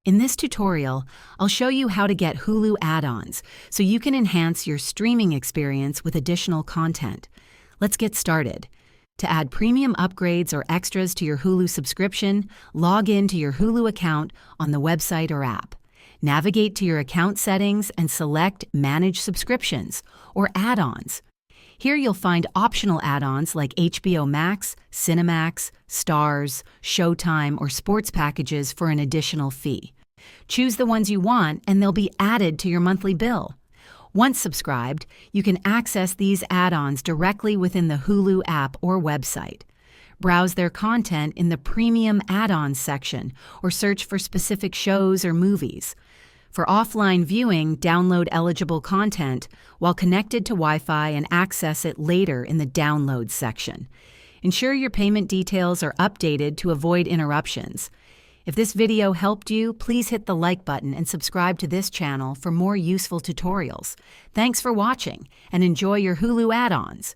In this tutorial, I'll show you how to get Hulu add-ons so you can enhance your streaming experience with additional content. Let's get started. To add premium upgrades or extras to your Hulu subscription, log in to your Hulu account on the website or app. Navigate to your account settings and select Manage Subscriptions or Add-ons. Here you'll find optional add-ons like HBO Max, Cinemax, Stars, Showtime, or sports packages for an additional fee. Choose the ones you want and they'll be added to your monthly bill. Once subscribed, you can access these add-ons directly within the Hulu app or website. Browse their content in the Premium Add-ons section or search for specific shows or movies. For offline viewing, download eligible content while connected to Wi-Fi and access it later in the Downloads section. Ensure your payment details are updated to avoid interruptions. If this video helped you, please hit the like button and subscribe to this channel for more useful tutorials. Thanks for watching and enjoy your Hulu add-ons.